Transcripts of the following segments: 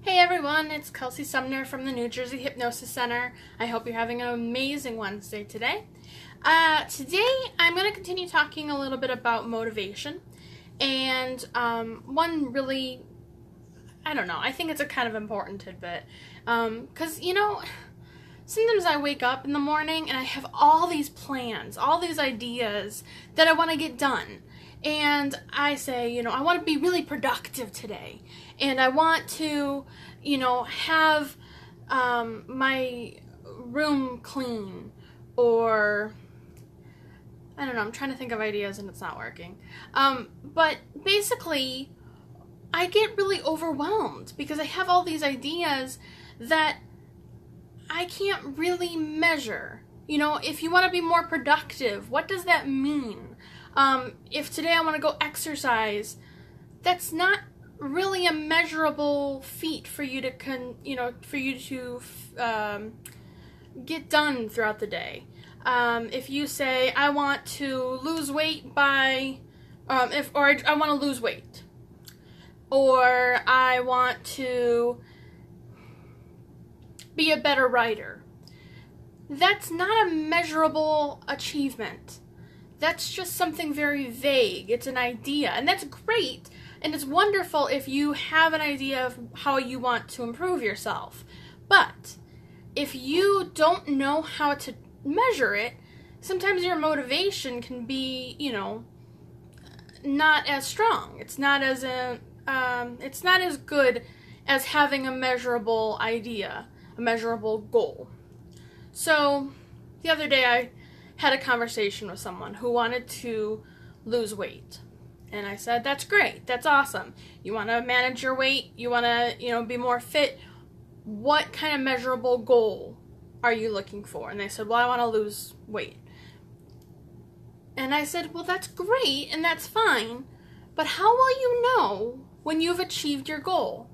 Hey everyone, it's Kelsey Sumner from the New Jersey Hypnosis Center. I hope you're having an amazing Wednesday today. Today I'm going to continue talking a little bit about motivation, and one really, I think it's a kind of important tidbit, because sometimes I wake up in the morning and I have all these plans, all these ideas that I want to get done. And I say, I want to be really productive today. And I want to, have my room clean. Or, I don't know, I'm trying to think of ideas and it's not working. But basically, I get really overwhelmed because I have all these ideas that I can't really measure. If you want to be more productive, what does that mean? If today I want to go exercise, that's not really a measurable feat for you to get done throughout the day. If you say I want to lose weight by, I want to lose weight, or I want to be a better writer, that's not a measurable achievement. That's just something very vague. It's an idea, and that's great, and it's wonderful if you have an idea of how you want to improve yourself. But if you don't know how to measure it, sometimes your motivation can be, not as strong. It's not as good as having a measurable idea, a measurable goal. So the other day I had a conversation with someone who wanted to lose weight. And I said, that's great. That's awesome. You want to manage your weight. You want to, be more fit. What kind of measurable goal are you looking for? And they said, well, I want to lose weight. And I said, well, that's great and that's fine. But how will you know when you've achieved your goal?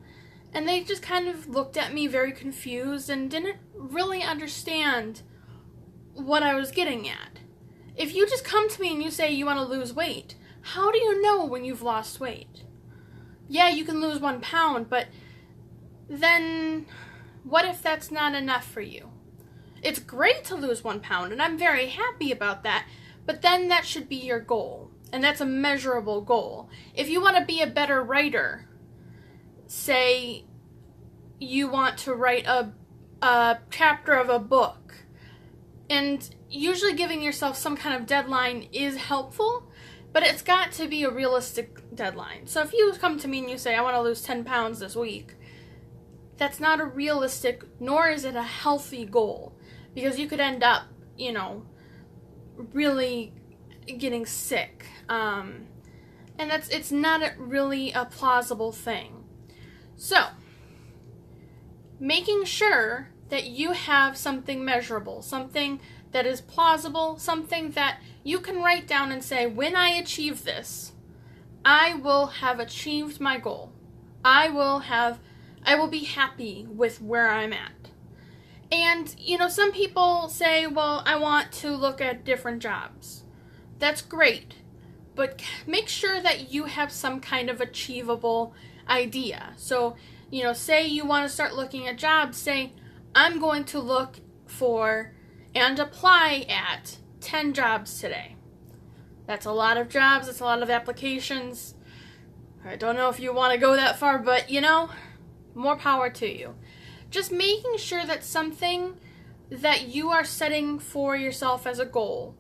And they just kind of looked at me very confused and didn't really understand what I was getting at. If you just come to me and you say you want to lose weight, how do you know when you've lost weight? Yeah, you can lose 1 pound, but then what if that's not enough for you? It's great to lose 1 pound, and I'm very happy about that, but then that should be your goal, and that's a measurable goal. If you want to be a better writer, say you want to write a chapter of a book, and usually giving yourself some kind of deadline is helpful, but it's got to be a realistic deadline. So if you come to me and you say, I want to lose 10 pounds this week, that's not a realistic, nor is it a healthy goal, because you could end up, really getting sick. And it's not really a plausible thing. So, making sure that you have something measurable, something that is plausible, something that you can write down and say, when I achieve this, I will have achieved my goal. I will be happy with where I'm at. And, some people say, well, I want to look at different jobs. That's great, but make sure that you have some kind of achievable idea. So, say you want to start looking at jobs, say, I'm going to look for and apply at 10 jobs today. That's a lot of jobs, it's a lot of applications. I don't know if you want to go that far, but more power to you. Just making sure that something that you are setting for yourself as a goal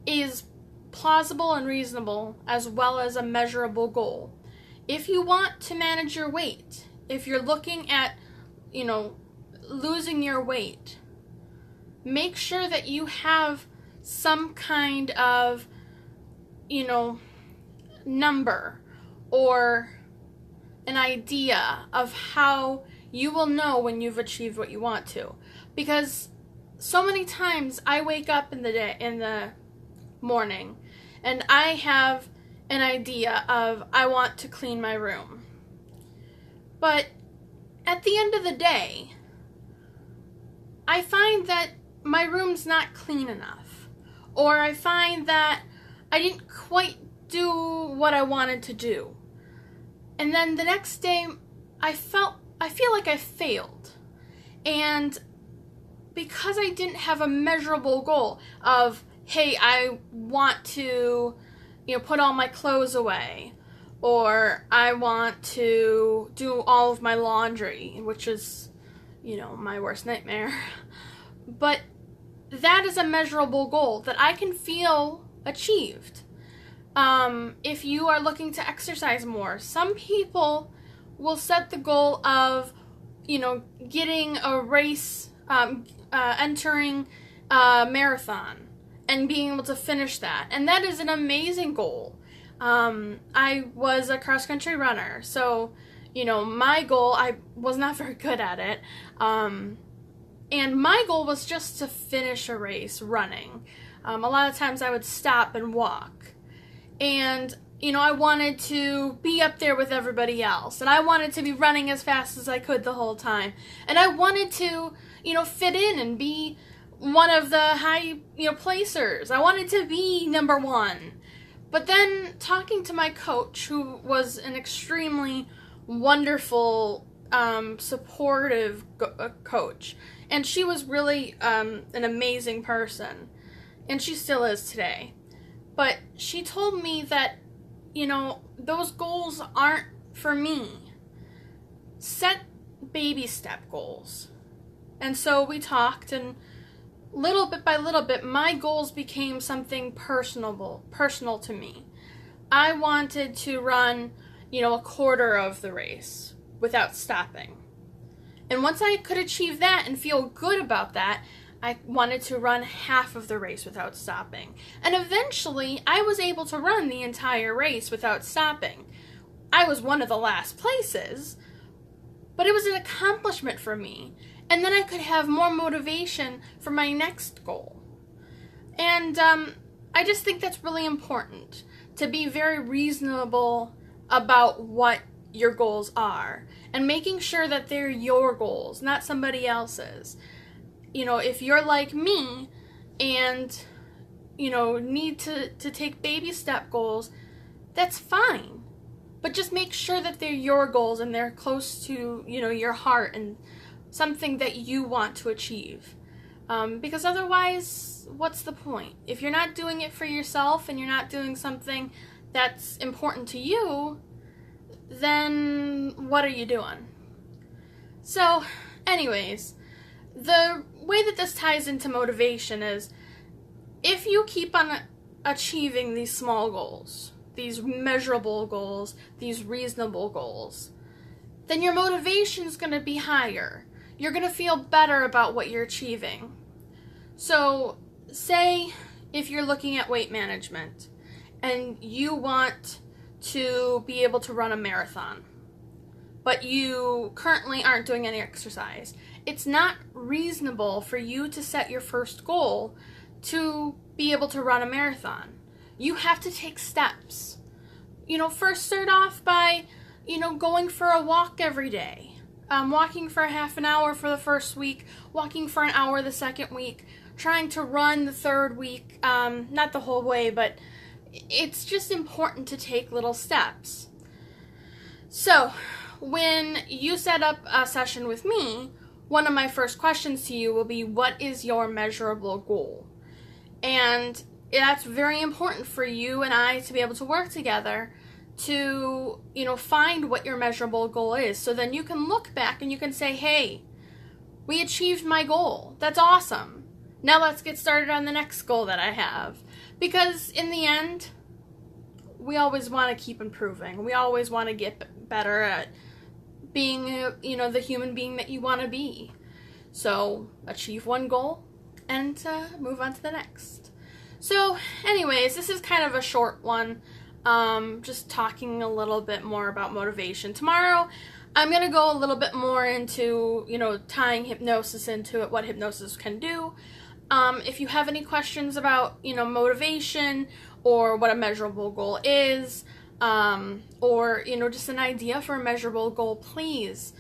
is plausible and reasonable, as well as a measurable goal. If you want to manage your weight, if you're looking at, losing your weight, make sure that you have some kind of, number or an idea of how you will know when you've achieved what you want to. Because so many times I wake up in the morning, and I have an idea of I want to clean my room. But at the end of the day, I find that my room's not clean enough. Or I find that I didn't quite do what I wanted to do. And then the next day, I I feel like I failed. And because I didn't have a measurable goal of, hey, I want to, put all my clothes away, or I want to do all of my laundry, which is, my worst nightmare. But that is a measurable goal that I can feel achieved. If you are looking to exercise more, some people will set the goal of, getting a race, entering a marathon and being able to finish that. And that is an amazing goal. I was a cross-country runner, so, my goal, I was not very good at it. And my goal was just to finish a race running. A lot of times I would stop and walk. And, I wanted to be up there with everybody else. And I wanted to be running as fast as I could the whole time. And I wanted to, fit in and be one of the high, placers. I wanted to be number one. But then talking to my coach, who was an extremely wonderful, supportive coach. And she was really an amazing person. And she still is today. But she told me that, those goals aren't for me. Set baby step goals. And so we talked, and little bit by little bit, my goals became something personal to me. I wanted to run, a quarter of the race without stopping. And once I could achieve that and feel good about that, I wanted to run half of the race without stopping. And eventually, I was able to run the entire race without stopping. I was one of the last places, but it was an accomplishment for me. And then I could have more motivation for my next goal. And I just think that's really important, to be very reasonable about what your goals are, and making sure that they're your goals, not somebody else's. If you're like me and, need to take baby step goals, that's fine. But just make sure that they're your goals and they're close to, your heart and something that you want to achieve. Because otherwise, what's the point? If you're not doing it for yourself and you're not doing something that's important to you, then what are you doing? So, anyways, the way that this ties into motivation is, if you keep on achieving these small goals, these measurable goals, these reasonable goals, then your motivation is going to be higher. You're going to feel better about what you're achieving. So, say if you're looking at weight management and you want to be able to run a marathon, but you currently aren't doing any exercise, it's not reasonable for you to set your first goal to be able to run a marathon. You have to take steps. First start off by, going for a walk every day. Walking for half an hour for the first week, walking for an hour the second week, trying to run the third week, not the whole way, but it's just important to take little steps. So, when you set up a session with me, one of my first questions to you will be, what is your measurable goal? And that's very important for you and I to be able to work together to, find what your measurable goal is. So then you can look back and you can say, hey, we achieved my goal. That's awesome. Now let's get started on the next goal that I have. Because in the end, we always want to keep improving. We always want to get better at being, the human being that you want to be. So achieve one goal and move on to the next. So anyways, this is kind of a short one. Just talking a little bit more about motivation. Tomorrow, I'm going to go a little bit more into, tying hypnosis into it, what hypnosis can do. If you have any questions about, motivation or what a measurable goal is, or, just an idea for a measurable goal, please,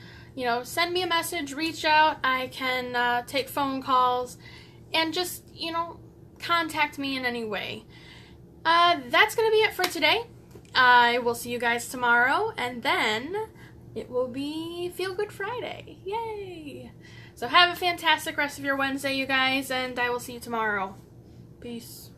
send me a message, reach out. I can take phone calls and just, contact me in any way. That's going to be it for today. I will see you guys tomorrow, and then it will be Feel Good Friday. Yay! So have a fantastic rest of your Wednesday, you guys, and I will see you tomorrow. Peace.